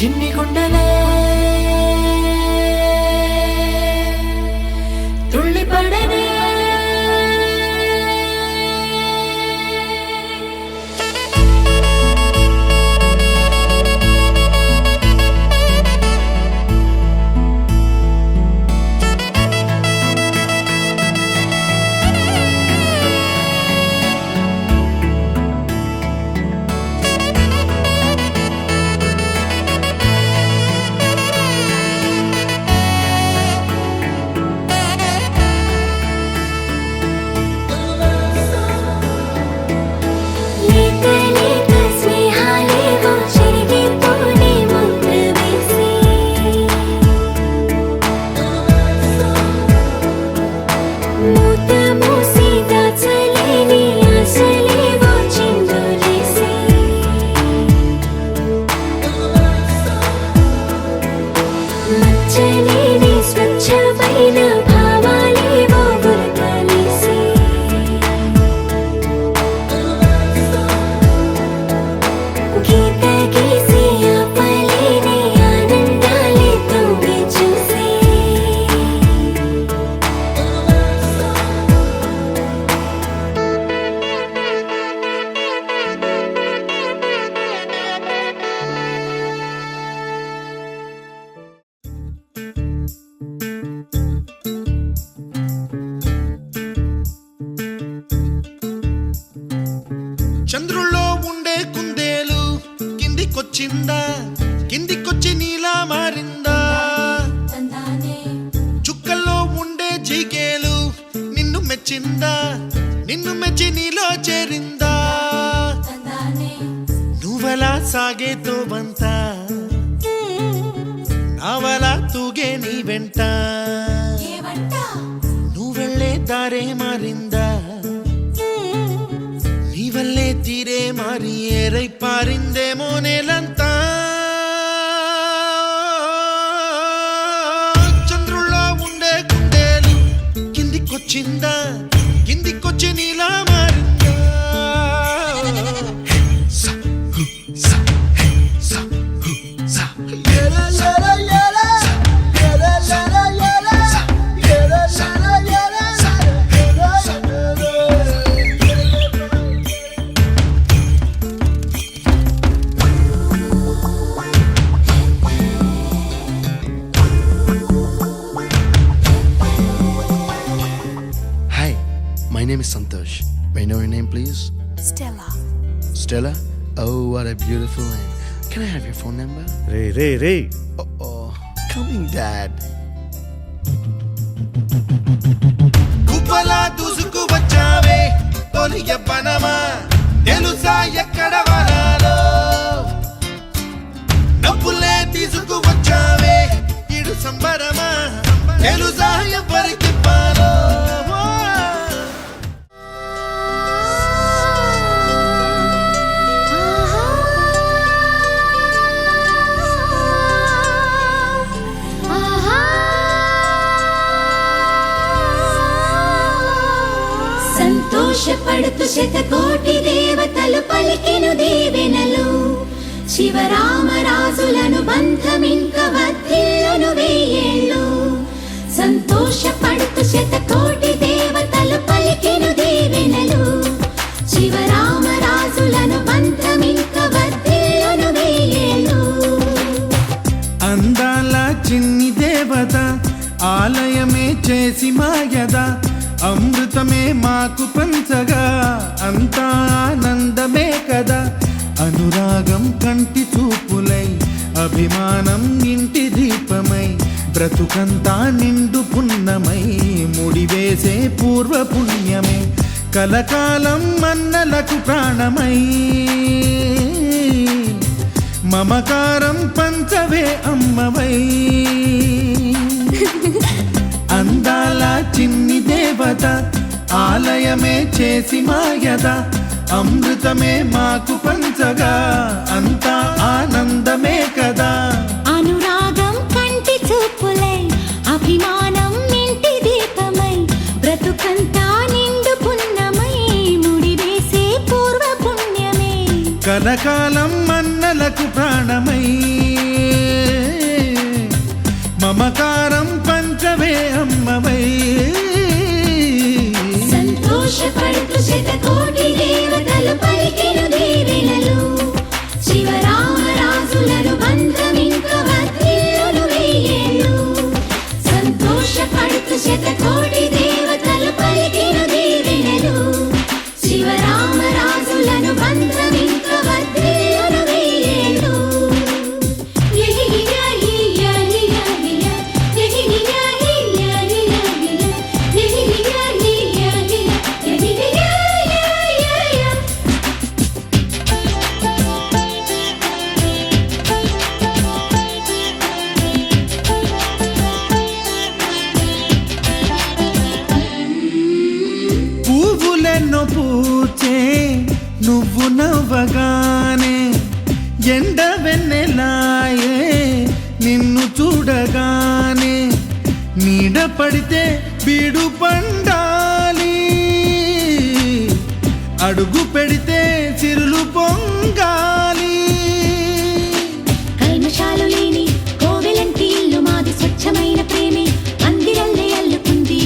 చిన్ని గుండెలే తుళ్ళి పడనే చంద్రుల్లో ఉండే కుందేలు కిందికొచ్చిందా, కిందికొచ్చి నీలా మారిందా? చుక్కల్లో ఉండే జిగేలు నిన్ను మెచ్చిందా, నిన్ను మెచ్చి నీలో చేరిందా? నువ్వలా సాగే తోవంత నావలా తూగే నీ వెంట, నువ్వెళ్ళే దారే మారిందా, నీవల్లే తీరే మారి ఏరై పారిందేమో నేలంతా. చంద్రుల్లో ఉండే కుందేలు కిందికొచ్చిందా, కిందికొచ్చి నీలా మారిందా? My name is Santosh. May I know your name, please? Stella. Stella? Oh, what a beautiful name. Can I have your phone number? Ray. Oh, coming, Dad. కుప్పలా దూసుకు వచ్చావే తొలి యవ్వనమా, తెలుసా ఎక్కడ వనాలో? నవ్వులే తీసుకు వచ్చావే ఇడు సంబరమా, తెలుసా ఎవరికి పాలో? సంతోషపడుతు శతకోటి దేవతలు పలికెను దీవెనలు, శివరామరాజులను బంధమింక వర్ధిల్లును వెయ్యేళ్ళు. సంతోషపడుతు శతకోటి దేవతలు పలికెను దీవెనలు, శివరామరాజులను బంధమింక వర్ధిల్లును వెయ్యేళ్ళు. అందాల చిన్ని దేవత ఆలయమే చేసి మాయద, అమృతమే మాకు పంచగా అంతా ఆనందమే కదా. అనురాగం కంటి చూపులై, అభిమానం ఇంటి దీపమై, బ్రతుకంతా నిండు పున్నమై, ముడివేసే పూర్వ పుణ్యమే, కలకాలం మన్నలకు ప్రాణమై, మమకారం పంచవే అమ్మవై. అందాల చిన్ని దేవత ఆలయమే చేసి మాయద, అమృతమే మాకు పంచగా అంతా ఆనందమే కదా. అనురాగం కంటి చూపులై, అభిమానం ఇంటి దీపమై, బ్రతుకంతా నిండు పున్నమై, ముడివేసే పూర్వ పుణ్యమే, కలకాలం మన్నలకు ప్రాణమై. పూచే నువ్వు నవ్వగానే ఎండ వెన్నెలాయే నిన్ను చూడగానే నీడ పడితే బీడు పండాలి అడుగు పెడితే చిరులు పొంగాలి కల్మషాలు లేని కోవెలంటి ఇల్లు మాది స్వచ్ఛమైన ప్రేమే అందిరల్లే అల్లుకుంది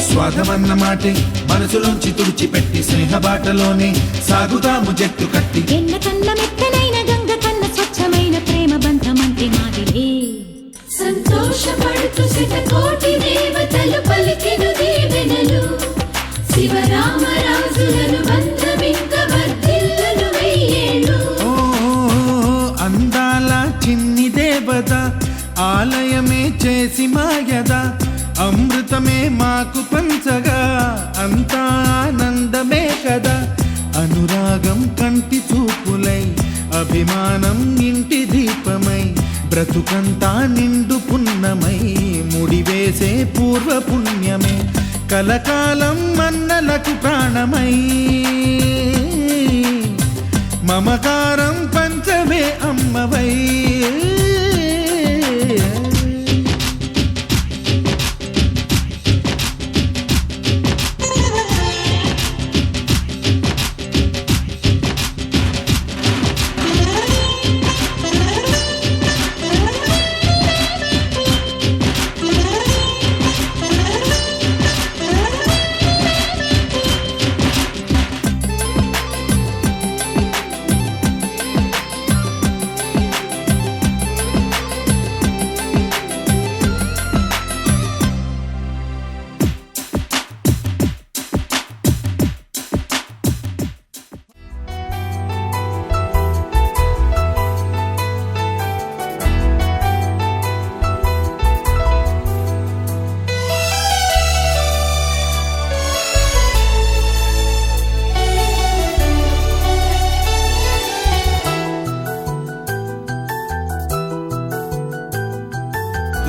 స్వాగమన్న మాటే మనసులోంచి తుడిచిపెట్టి స్నేహబాటలోనే సాగుదాము జట్టు కట్టి ఎన్న కన్న మెత్తనైన గంగ కన్న స్వచ్ఛమైన ప్రేమ బంధమంటే మాదిలే సంతోషపడుతూ శతకోటి దేవతలు పలికెను దీవెనలు శివరామరాజులను బంధమింక వర్ధిల్లును వెయ్యేళ్ళు ఓ అందాల చిన్ని దేవత ఆలయమే చేసి మాయద అమృతమే మాకు పంచగా అంతా ఆనందమే కదా అనురాగం కంటి చూపులై అభిమానం ఇంటి దీపమై బ్రతుకంతా నిండు పున్నమై ముడివేసే పూర్వ పుణ్యమే కలకాలం మన్నలకు ప్రాణమై మమకారం పంచమే అమ్మవై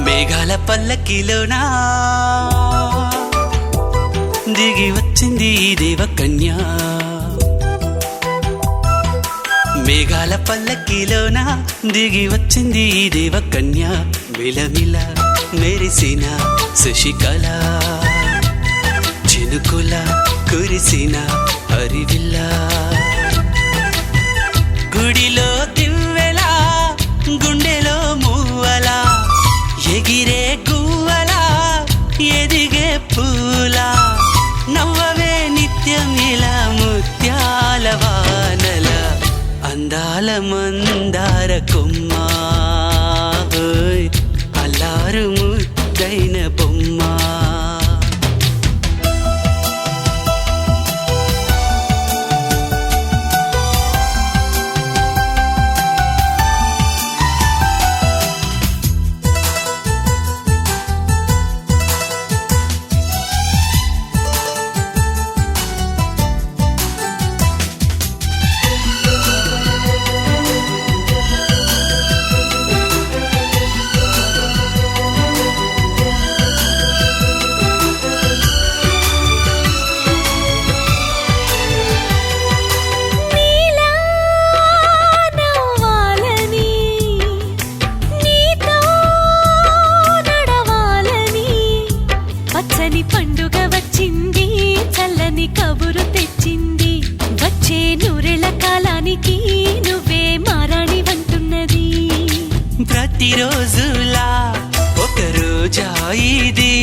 మేఘాల పల్లకిలోనా దిగి వచ్చింది ఈ దేవకన్య మేఘాల పల్లకిలోనా దిగి వచ్చింది ఈ దేవకన్య మిలమిల మెరిసిన శశికళ చినుకుల కురిసిన హరివిల్ల గుడిలో దివ్వెలా గుండెలో మూవలా ఎగిరే గువ్వలా ఎదిగే పూలా నవ్వవే నిత్యం ఇలా ముత్యాల వానల అందాల మందార కొమ్మ అల్లారు ముద్దైన బొమ్మ పండుగ వచ్చింది చల్లని కబురు తెచ్చింది వచ్చే నూరెళ్ళ కాలానికి నువ్వే మారాణి వంటున్నది ప్రతిరోజులా ఒక రోజా ఇది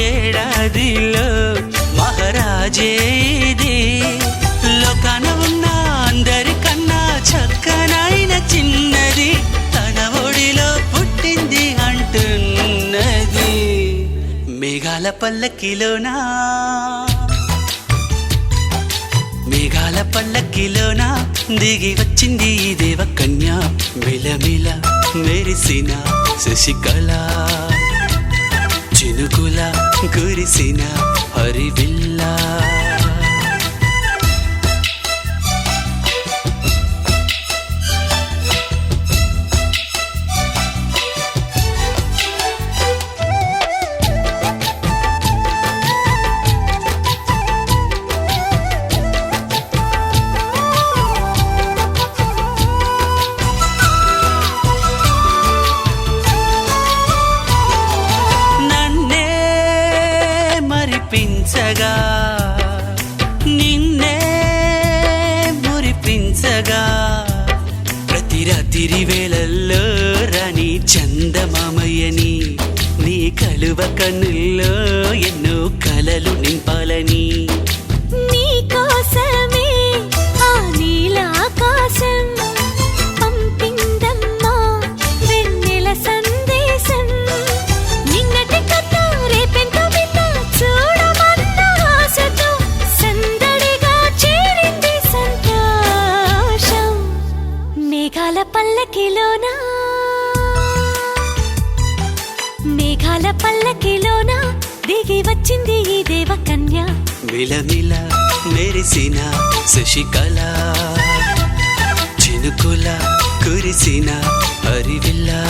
ఏడాదిలో మహారాజే ఇది లోకాన ఉన్న అందరికన్నా చక్కనైన చిన్నది తన ఒడిలో పుట్టింది అంటున్నది మేఘాల పల్లకిలోనా మేఘాల పల్లకిలోనా దిగి వచ్చింది ఈ దేవకన్య మిలమిల మెరిసిన శశికళ చినుకుల కురిసిన హరివిల్లా రాత్రి వేళల్లో రాణి చందమామయ్యని నీ కలువ కన్నుల్లో ఎన్నో కలలు నింపాలని నీ కోసమే ఆ నీలాకాశం పంపిందమ్మా వెన్నెల సందేశం నిన్నటి కథ రేపెంతో వింత చూడమన్న ఆశతో సందడిగా చేరింది సంతోషం మేఘాల పల్లకిలోనా మేఘాల పల్లకిలోన దిగి వచ్చింది ఈ దేవకన్య మిలమిల మెరిసిన శశికళ చినుకుల కురిసిన హరివిల్లా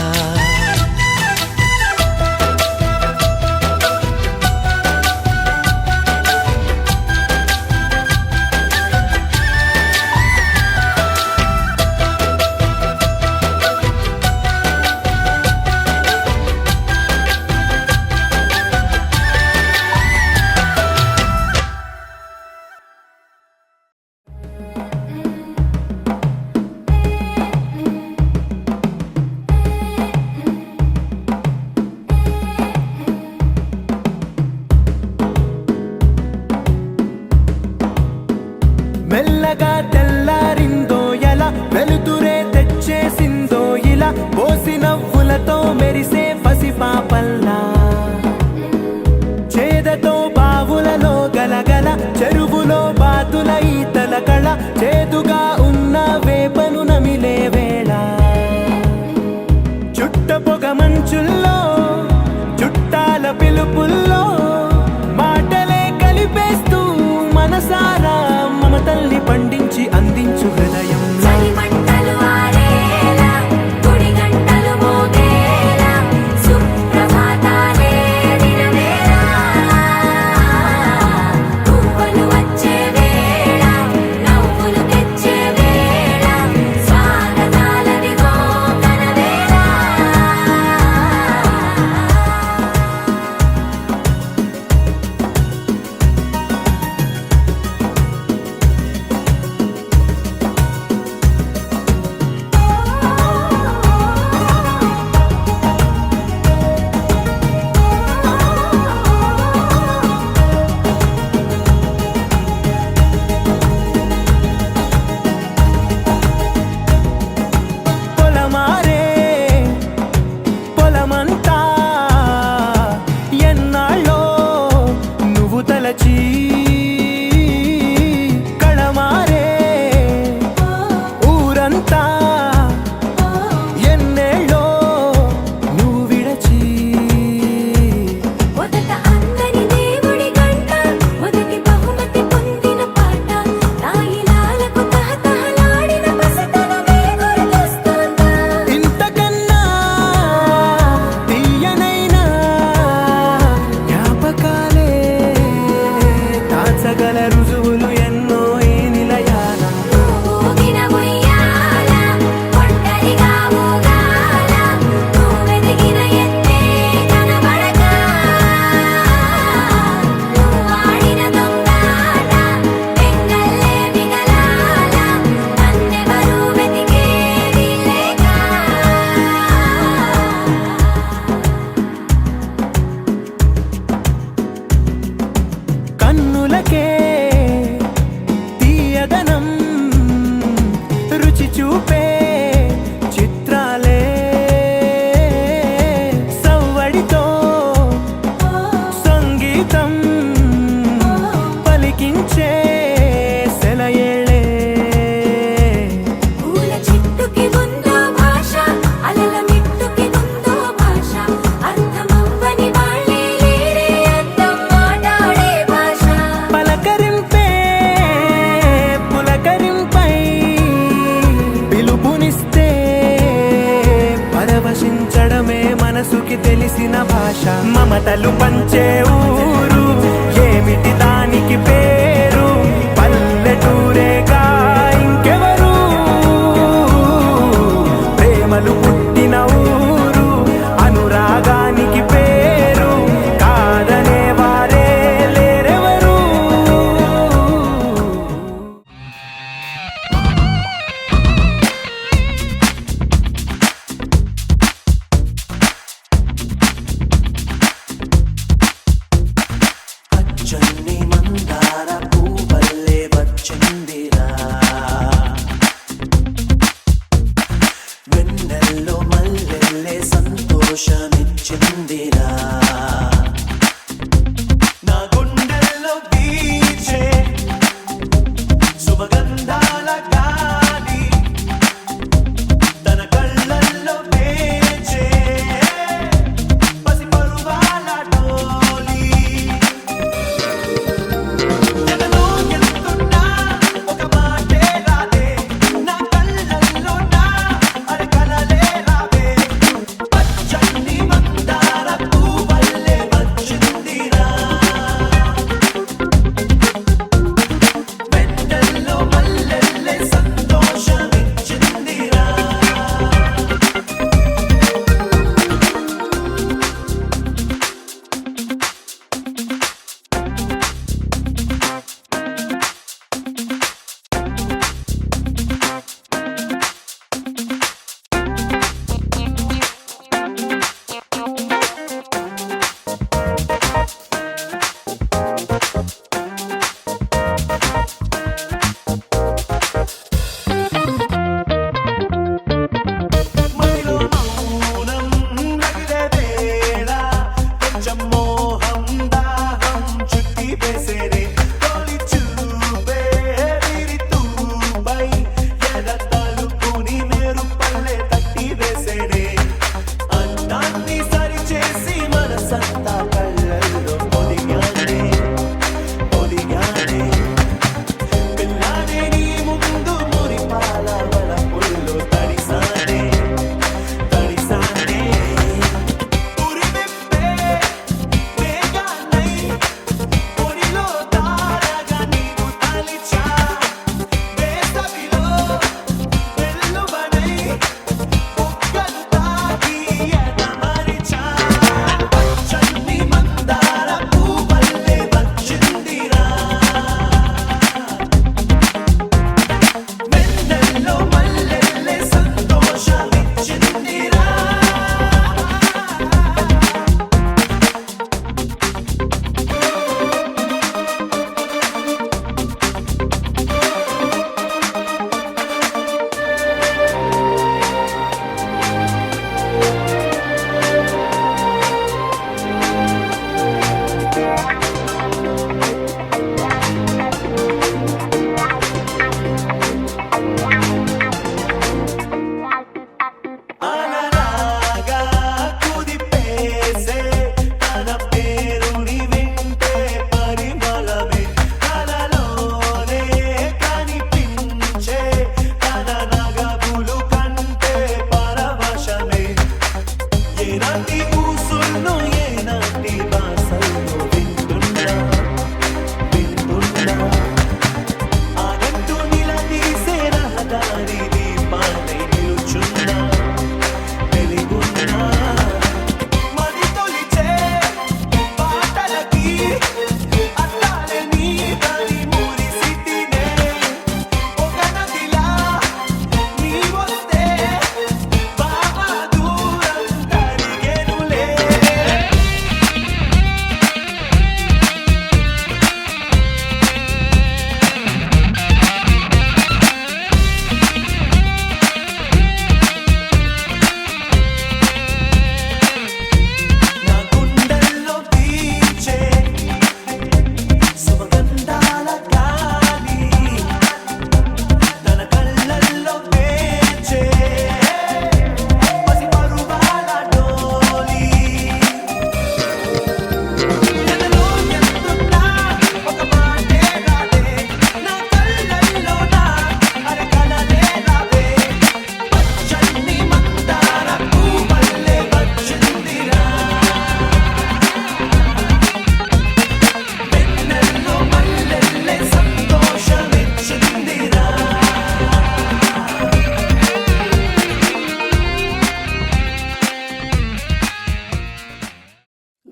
మెల్లగా తెల్లారిందో ఎలా వెలుతురే తెచ్చేసిందో ఇలా పోసి నవ్వులతో మెరిసే పసిపాపల్లా చేదతో బావులలో గలగల చెరువులో బాతుల ఈతల కళ చేదుగా ఉన్న వేపను నమిలే వేళ చుట్ట పొగ మంచుల్లో చుట్టాల పిలుపుల్లో మాటలే కలిపేస్తూ మనసారా మమతల్ని పండించి అందించు హృదయం చలిమంటలు ఆరేలా గుడి గంటలు మోగేలా సుప్రభాతాలే దినవేళ పువ్వులు వచ్చే వేళ నవ్వులు తెచ్చే వేళ స్వాగతాలదిగో కనవేళ పొలమారే పొలమంతా ఎన్నాళ్ళో నువ్వు తలచి కళమారే ఊరంతా ఎన్నేళ్ళో నువ్వు విడచి మొదట అందని దేవుడి గంట మొదటి బహుమతి పొందిన పాట తాయిలాలకు తహతహలాడిన పసితనమే గుర్తొస్తుందా ఇంతకన్నా తీయనైనా జ్ఞాపకాలే దాచగల రుజువులు ఎన్నో ఈ నిలయాల ఊగిన ఉయ్యాల ఒంటరిగా ఊగాల నువ్వెదిగిన ఎత్తే కనబడక నువ్వాడిన దొంగాట పెంగల్లే మిగలాల నన్నెవరూ వెతికేది లేక కన్నులకే తీయదనం రుచి చూపే చిత్రాలే సవ్వడితో సంగీతం పలికించే సెలయేళే పూల చెట్టుకి ఉందో భాష అలల మిట్టుకి ఉందో భాష అర్థమవ్వని వాళ్ళే లేరే అర్థం మాట్లాడే భాష పలకరింపే పులకరింపై పిలుపునిస్తే పరవశించడమే మనసుకి తెలిసిన భాష మమతలు పంచే ఊరు ఏమిటి దానికి పేరు పల్లెటూరేగా ఇంకెవరు ప్రేమలు పుట్టిన ఊరు అనురాగానికి పేరు కాదనే వారే లేరెవరు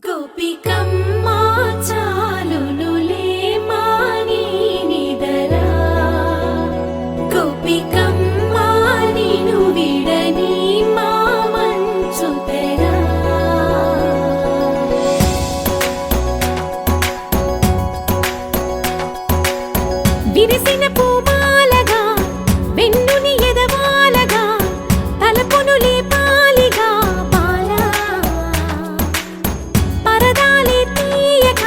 గోపికమ్మ చాలునులే మాని నిదరా గోపికమ్మ నిను విడని మా మంచు తెరా విరిసిన పూమాలగా వెన్నుని ఎదవాలగా తలపును లేపాలిగా బాలా పరదాలే తీయక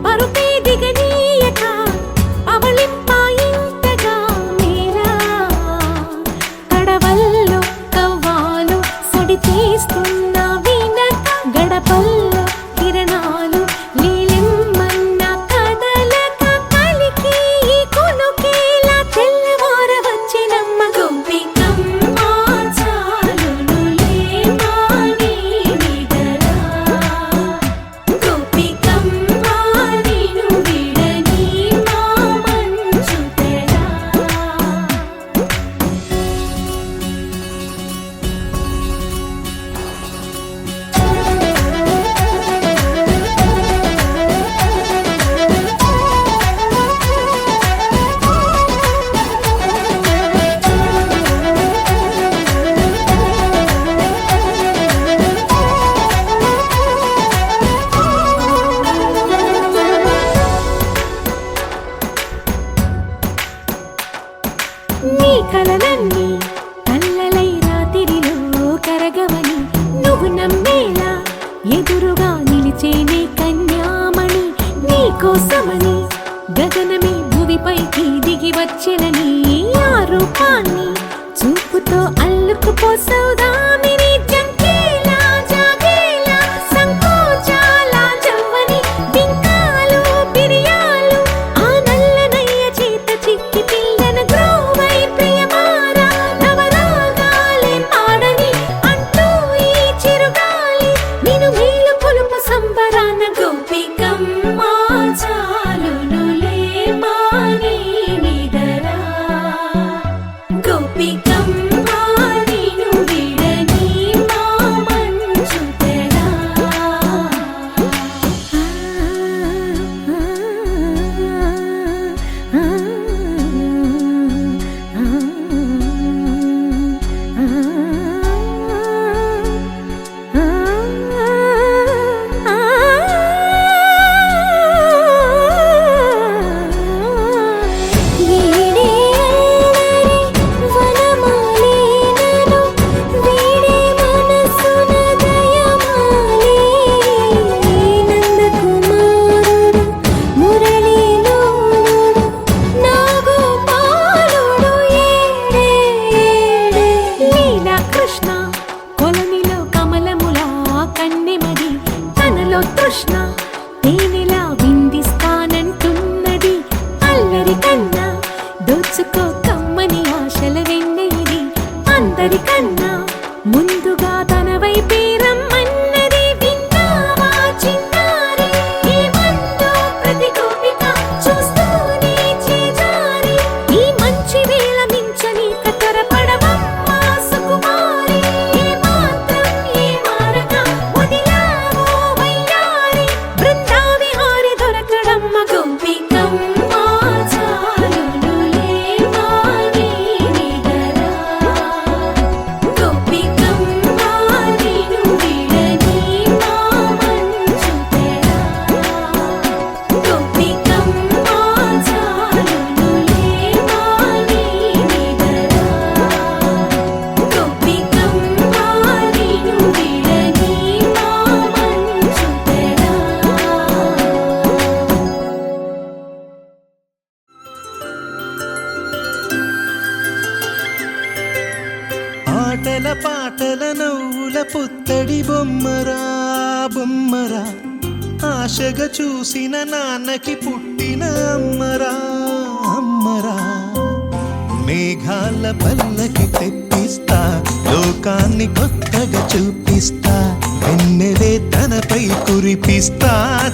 పరుపే దిగనీయక అవళింపాయింతగా మేరా కడవల్లో కవ్వాలు సడి చేస్తున్న వీణత గడపల్లో కిరణాలు లీలెమ్మన్న కదలక కలికి ఈ కొనుకేలా తెల్లవార వచ్చినమ్మ గోపికమ్మ చాలునులే మాని నిదరా గోపికమ్మ నిను విడని మా మంచు తెరా నీ కలలన్నీ కల్లలై రాత్రిలో కరగవని నువ్వు నమ్మేలా ఎదురుగా నిలిచేనే కన్యామణి నీ కోసమని గగనమే భువిపైకి దిగి వచ్చెనని ఆ రూపాన్ని చూపుతో అల్లుకుపోసౌదామిని జంకేలా జాగేలా సంకోచాల జవ్వని బింకాలు బిరియాలు ఆ నల్లనయ్య చేత చిక్కి పిల్లన గ్రోవై ప్రియమారా నవరాగాలే పాడని అంటూ ఈ చిరుగాలి నిను మేలు కొలుపు సంబరాన గోపికమ్మ చాలునులే మాని నిదరా గోపికమ్మ నిను విడని మా మంచు తెరా కృష్ణ కొలనిలో కమలములా కన్నెమది తనలో తృష్ణ తేనెలా విందిస్తానంటున్నది అల్లరి కన్నా దోచుకో కమ్మని ఆశల వెన్నెయిది అందరికన్నా ముందుగా తన వైపే రమ్మన్నది విన్నావా చిన్నారి ఏమందో ప్రతి గోపిక చూస్తూనే చేజారి ఈ మంచి వేళ మించని కతరపడవమ్మా సుకుమారి ఏ మాత్రం ఏ మారక వదిలావో వయ్యారి బృందావిహారి దొరకడమ్మ గోపికమ్మ చాలునులే మాని నిదరా గోపికమ్మ నిను విడని మా మంచు తెరా గోపికమ్మ చాలునులే మాని నిదరా గోపికమ్మ నిను విడని మా మంచు తెరా ఆటల పాటల నవ్వుల పుత్తడి బొమ్మరా బొమ్మరా ఆశగా చూసిన నాన్నకి పుట్టిన అమ్మరా అమ్మరా మేఘాల పల్లకి తెప్పిస్తా లోకాన్ని కొత్తగా చూపిస్తా వెన్నెలే తనపై కురిపిస్తా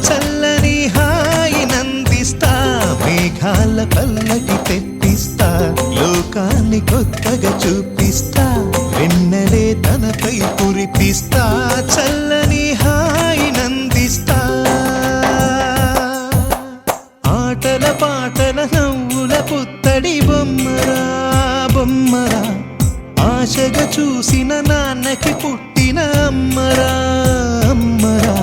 చల్లని హాయి నందిస్తా మేఘాల పల్లకి తెప్పిస్తా తెప్పిస్తా లోకాన్ని కొత్తగా చూపిస్తా వెన్నెలే తనపై కురిపిస్తా చల్లని హాయినందిస్తా ఆటల పాటల నవ్వుల పుత్తడి బొమ్మరా బొమ్మరా ఆశగా చూసిన నాన్నకి పుట్టిన అమ్మరా అమ్మరా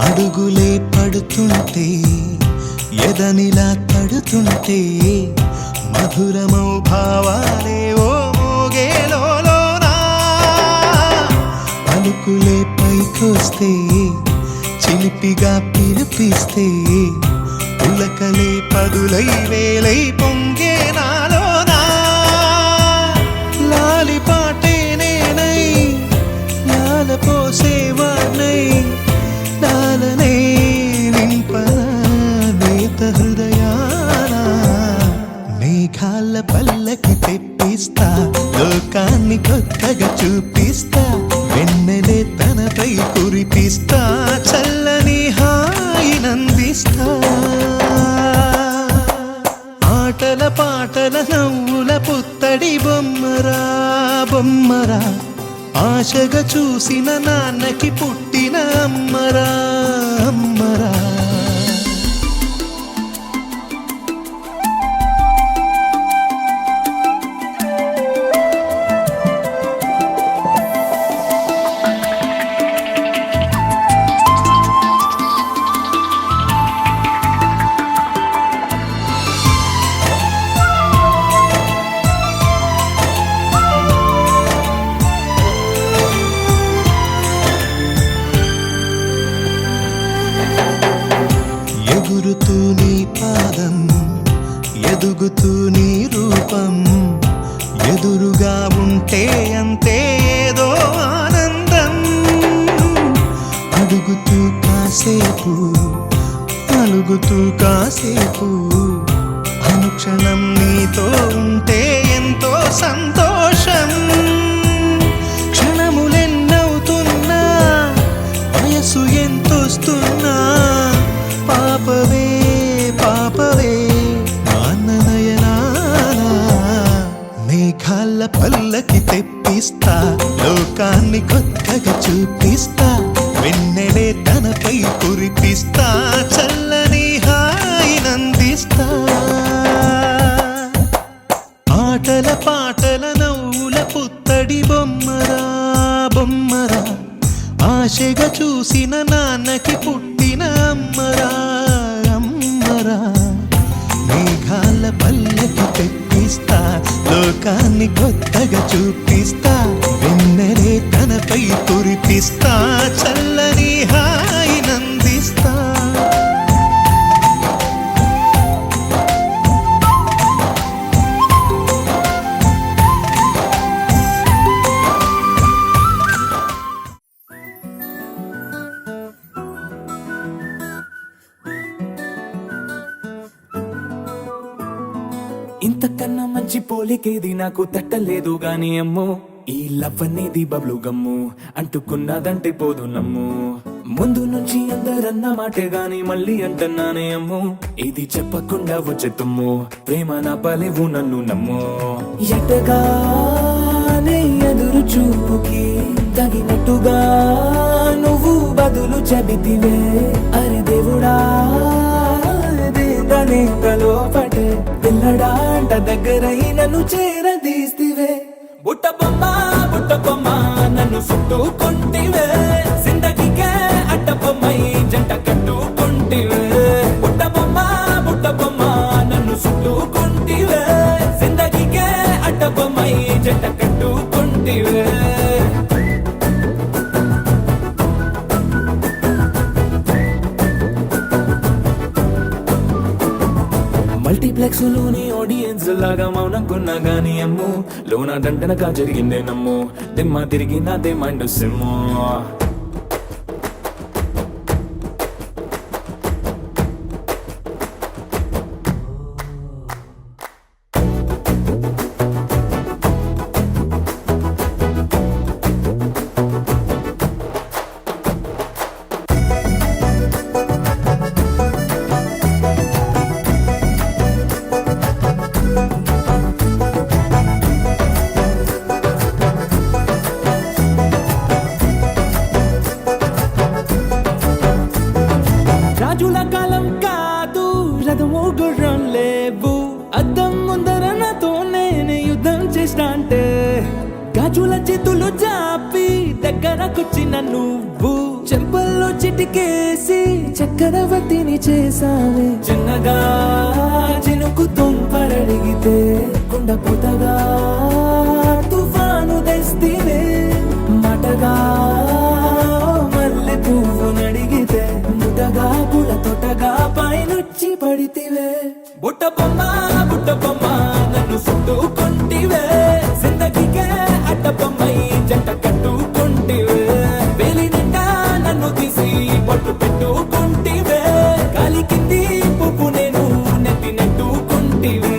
అడుగులే పడుతుంటే ఎదనిలా తడుతుంటే మధురమౌ భావాలే ఓ మోగేలోనా పలుకులే పైకొస్తే చిలిపిగా పిలిపిస్తే పులకలే పదులై వేలై పొంగే నాలోనా లాలి పాటే నేనై లాల పోసేవాణ్ణై నాలనే నింపనా నేత హృదయాన మేఘాల పల్లకి తెప్పిస్తా లోకాన్ని కొత్తగా చూపిస్తా వెన్నెలే తనపై కురిపిస్తా చల్లని హాయినందిస్తా ఆటల పాటల నవ్వుల పుత్తడి బొమ్మరా బొమ్మరా ఆశగా చూసిన నాన్నకి పుట్టిన అమ్మరా అమ్మరా ఎగురుతూ నీ పాదం ఎదుగుతూ నీ రూపం ఎదురుగా ఉంటే అంతే ఏదో ఆనందం అడుగుతూ కాసేపు అలుగుతూ కాసేపు అనుక్షణం నీతో ఉంటే ఎంతో సంతోషం క్షణములెన్నవుతున్నా వయసు ఎంతొస్తున్నా పాపవే పాపవే నాన్ననయనానా మేఘాల పల్లకి తెప్పిస్తా లోకాన్ని కొత్తగా చూపిస్తా వెన్నెలే తనపై కురిపిస్తా చల్లని హాయినందిస్తా ఆటల పాటల నవ్వుల పుత్తడి బొమ్మరా బొమ్మరా ఆశగా చూసిన నాన్నకి పుట్టిన అమ్మరా అమ్మరా మేఘాల పల్లకి తెప్పిస్తా లోకాన్ని కొత్తగా చూపిస్తా వెన్నెలే తనపై కురిపిస్తా చల్లని హాయినందిస్తా ఇంతకన్నా మంచి పోలికేది నాకు తట్టలేదు గాని అమ్మో ఈ లవ్ అనేది బబ్లు గమ్ము అంటుకున్నదంటే పోదు నమ్ము ముందు నుంచి అందరన్న మాటే గాని మళ్ళీ అంటున్నానే అమ్ము ఇది చెప్పకుండా వచ్చే తుమ్ము ప్రేమ నా పలేవు నన్ను నమ్ము ఎటగానే ఎదురు చూపుకి తగినట్టుగా నువ్వు బదులు చెబితివే అరే దేవుడా లోపటే పిల్లడాంట దగ్గరై నన్ను చేరదీస్తివే బుట్ట బొమ్మ నన్ను చుట్టుకుంటివే జిందగీకే అడ్డ బొమ్మై జంట కట్టుకుంటివే బుట్ట బొమ్మ నన్ను చుట్టుకుంటివే జిందగీకే అడ్డ బొమ్మై జంట కట్టుకుంటివే మల్టీప్లెక్స్ లోని ఆడియన్స్ లా అనుకున్నా గాని అమ్ము లోన దండనగా జరిగిందే నమ్ము దిమ్మ తిరిగి నాదే మైండ్ సిమ్ము రాజుల కాలం కాదు రథము గుర్రం లేవు అద్దం ముందర నాతో నేను యుద్ధం చేస్తా అంటే గాజుల చేతులు జాపి దగ్గరకొచ్చిన నువ్వు చెంపల్లో చిటికేసి చక్రవర్తిని చేసావే చిన్నగా చినుకు తుంపరడిగితే కుండపోతగా తుఫాను తెస్తేనే మాటగా మల్లె పువ్వు నడిగితే ముటగా పుల తొటగా పైనుచ్చి పడితివే బుట్ట బొమ్మ నన్ను చుట్టుకుంటివే జిందగీకే అడ్డ బొమ్మై జంట కట్టుకుంటివే వేలి నిండా నన్ను తీసి పట్టు పెట్టుకుంటివే గాలి కింది పువ్వు నేను నెత్తి నెట్టుకుంటివే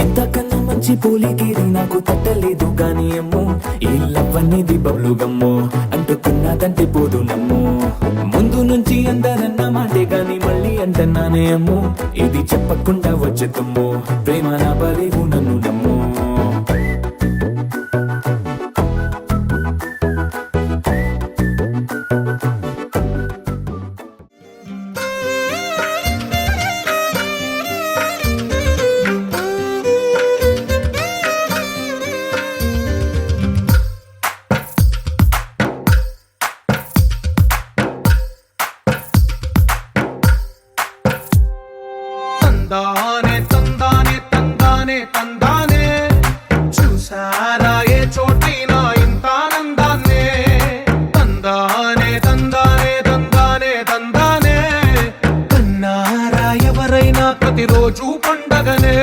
ఇంతకన్నా మంచి పోలికేది నాకు తట్టలేదు గాని అమ్ము ఈ లవ్ అనేది బబ్లు గమ్ము అంటుకున్నదంటే పోదు నమ్ము ముందు నుంచి అందరన్న మాటే గాని మళ్ళీ అంటున్నానే అమ్ము ఇది చెప్పకుండా వచ్చే తుమ్ము ప్రేమ నా బలేవు నన్ను నమ్ము తందానే తందానే తందానే తందానే చూసారా ఏ చోటైనా ఇంత ఆనందాన్నే తందానే తందానే తందానే తందానే కన్నారా ఎవరైనా ప్రతిరోజు పండగనే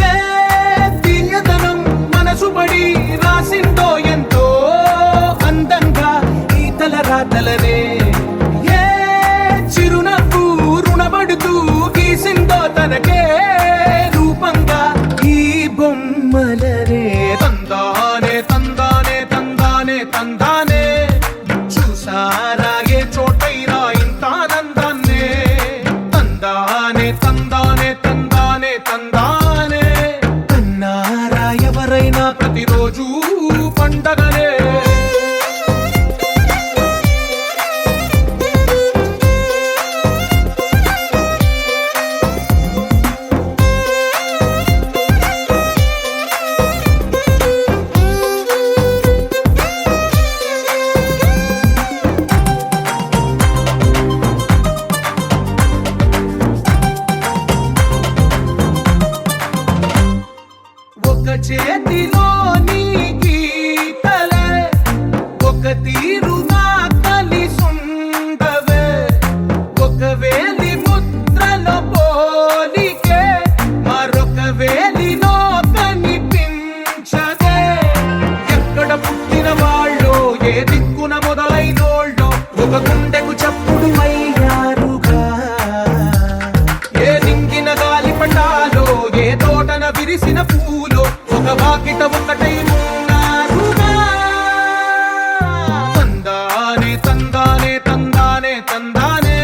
ఏ తీయదనం మనసు పడి రాసిందో ఎంతో అందంగా ఈ తల రాతలనే ఏ చిరునవ్వు రుణపడుతూ గీసిందో తనకే రూపంగా ఈ బొమ్మలనే తందానే తందానే తందానే తందానే చూసారా ఏ చోటైనా ఇంత ఆనందాన్నే తందానే తందానే తందానే తందానే కన్నారా ఎవరైనా ప్రతిరోజు పండగనే ఒక చేతిలో నీ గీతలే ఒక తీరుగా కలిసుండవే ఒక వేలి ముద్రలో పోలికే మరొక వేలిలో కనిపించదే ఎక్కడ పుట్టిన వాళ్ళో ఏ దిక్కున మొదలైనోళ్ళో ఒక గుండెకు చప్పుడు అయ్యారుగా ఏ దింగిన గాలి పటాలో ఏ తోటన విరిసిన పూలో ఒక వాకిట ఒకటై ఉన్నారుగా తందానే తందానే తందానే తందానే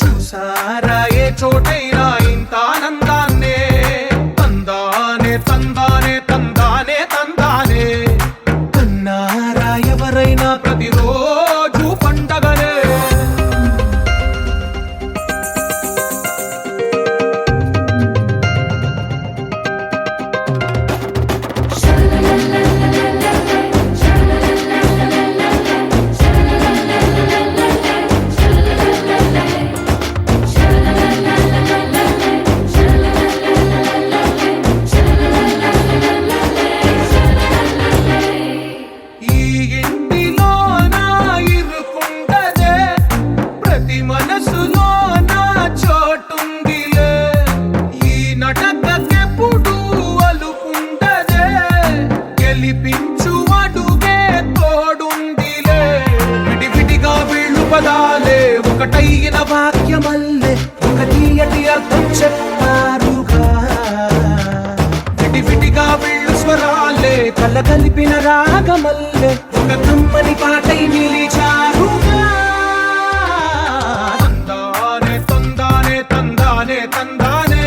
చూసారా ఏ చోటైనా ఇంత ఆనందాన్నే తందానే తందానే తందానే తందానే కన్నారా ఎవరైనా ప్రతిరోజు పండగనే ఒకటైన వాక్యమల్లే ఒక తీయటి అర్థం చెప్పారుగా విడివిడిగా వెళ్ళు స్వరాలే కల కలిపిన రాగమల్లే ఒక కమ్మని పాటై నిలిచారుగా తందానే తందానే తందానే తందానే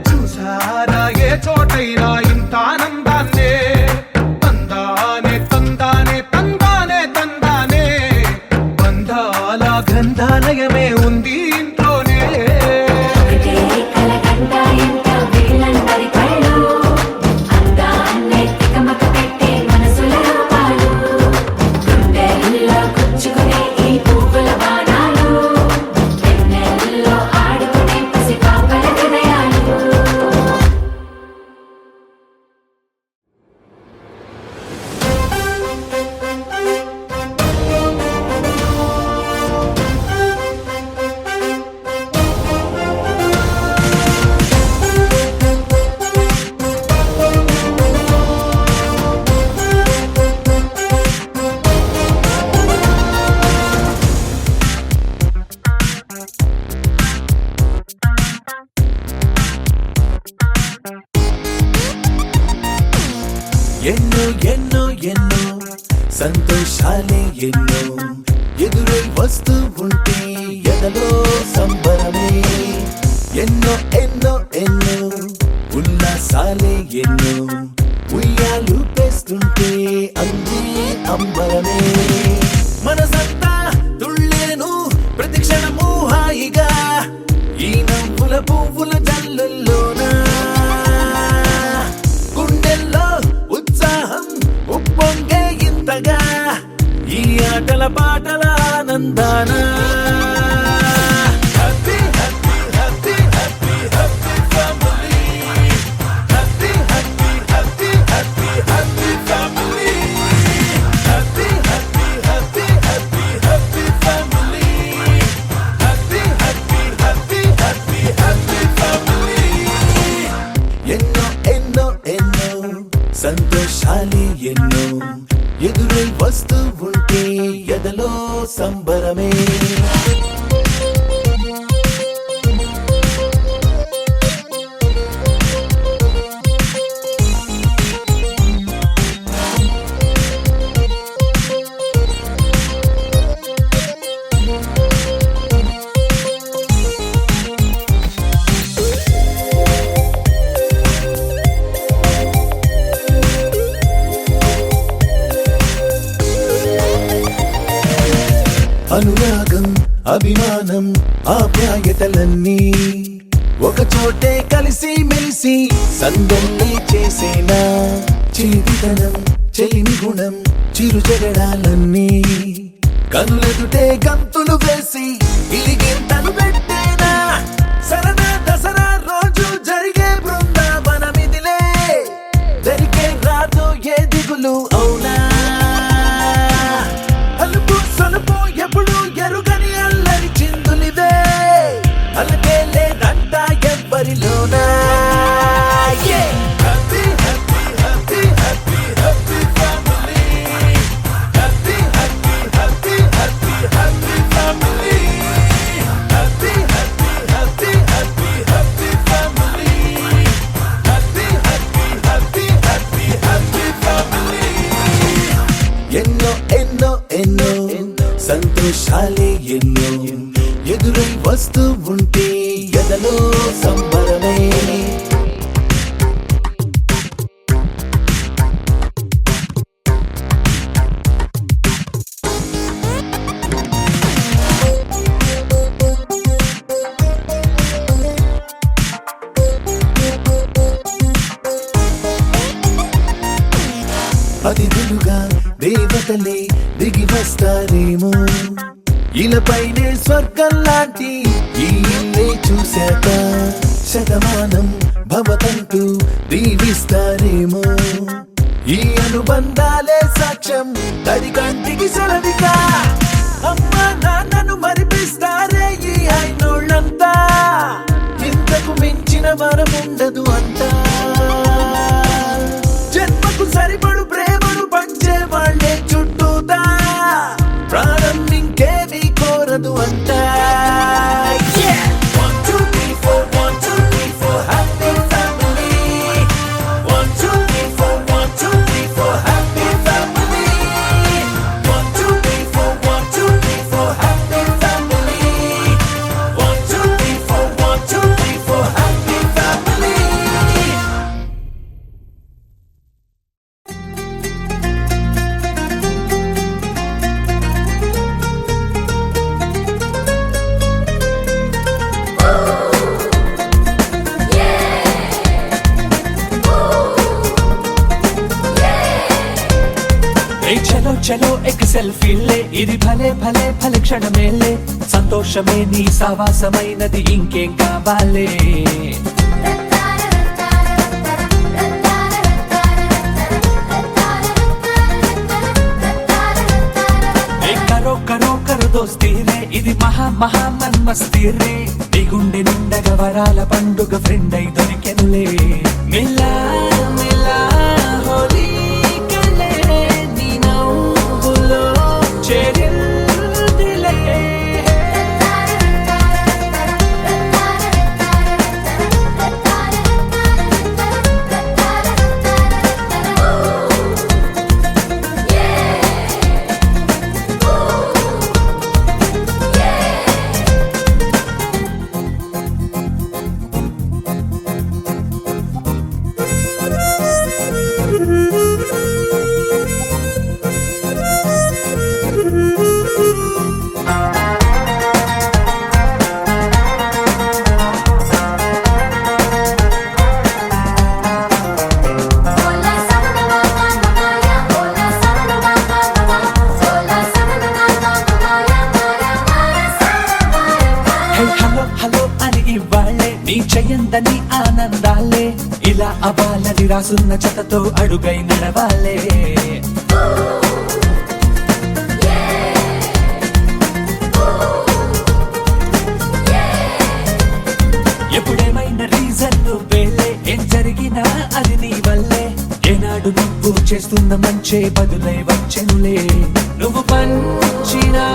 చూసారా ఏ చోటైనా ఇంత ఆనందాన్నే తందానే తందానే తందానే తందానే బంధాల గ్రంథాలయమే ఉంది ఇంట్లోనే ఒకటే కలగంట ఎంత వీళ్ళందరి కళ్ళు అందాన్నే తికమక పెట్టే మనసుల రూపాలు గుండెల్లో గుచ్చుకునే ఈ పువ్వుల బాణాలు వెన్నెల్లో ఆడుకునే పసిపాపల హృదయాలు ఎన్నో ఎన్నో ఎన్నో సంతోషాలే ఎన్నో ఎదురై వస్తూ ఉంటే ఎదలో సంబరమే ఎన్నో ఎన్నో ఎన్నో ఉల్లాసాలే ఎన్నో ఉయ్యాలు పేస్తుంటే అందే అంబరమే మనసంతా తుళ్ళేను ప్రతి క్షణము హాయిగా ఈ నవ్వుల పువ్వుల జల్లుల్లోనా గుండెల్లో ఉత్సాహం ఉప్పొంగే ఇంతగా ఈ ఆటల పాటల ఆనందాన happy happy happy happy happy family happy happy happy happy happy family happy happy happy happy happy family happy happy happy happy happy family ఎన్నో ఎన్నో ఎన్నో సంతోషాలే ఎన్నో ఎదురై వస్తూ ఉంటే ఎదలో సంబరమే అనురాగం అభిమానం ఆప్యాయతలన్నీ ఒక చోటే కలిసి మెలిసి సందల్లే చేసేనా చేతితనం చెలిమి గుణం చిరు జగడాలన్నీ కనులెదుటే గంతులు వేసి ఇలిగింతలు పెట్టేనా సరదా దసరా రోజు జరిగే బృందావనమిదిలే జరిగే రాదు ఏ దిగులు అవునా అలుపు సొలుపు ఎప్పుడు ఎరుగని అల్లరి చిందులిదే అలకే లేదంట ఎవ్వరిలోనా happy happy happy happy happy family happy happy happy happy happy family happy happy happy happy happy family happy happy happy happy happy family ఎన్నో ఎన్నో ఎన్నో సంతోషాలే ఎన్నో ఎదురై వస్తూ ఉంటే ఎదలో సంబరమే అతిథులుగా దేవతలే దిగి వస్తారేమో ఇలపైనే స్వర్గం లాంటి ఈ ఇల్లే చూశాక శతమానం భవతంటూ దీవిస్తారేమో ఈ అనుబంధాలే సాక్ష్యం తడి కంటికి సెలవిగా అమ్మ నాన్నను మరిపిస్తారే ఈ అయినోళ్ళంతా ఇంతకు మించిన వరముండదు అంతా జన్మకు సరిపడు ప్రేమను పంచే వాళ్ళే చుట్టూతా ప్రాణం ఇంకేమీ కోరదు అంట సెల్ఫీలే ఇది భలే భలే భలే క్షణమేలే సంతోషమే నీ సావాసమైనది ఇంకేం కావాలే కరో కరో కరో దోస్తీ రే ఇది మహా మహా మన్మస్తీ రే నీ గుండె నిండగా వరాల పండుగ ఫ్రెండ్ అయి దొరికెనులే మిలా మిలా హోలీ కలే నీ నవ్వులో చేరిందిలే ఓలా సమనమా మాయా ఓలా సమనమా ఓలా సమనమా మాయా హే హలో హలో అని ఇవ్వాలే నీ చెయ్యందని ఆనందాలే ఇలా అవ్వాలని రాసున్న చెతతో అడుగై నడవాలే ఎప్పుడేమైనా రీజన్ నువ్వేలే ఏం జరిగినా అది నీ వల్లే ఏనాడు నువ్వు చేస్తున్న మంచే బదులై వచ్చెనులే నువ్వు పంచినా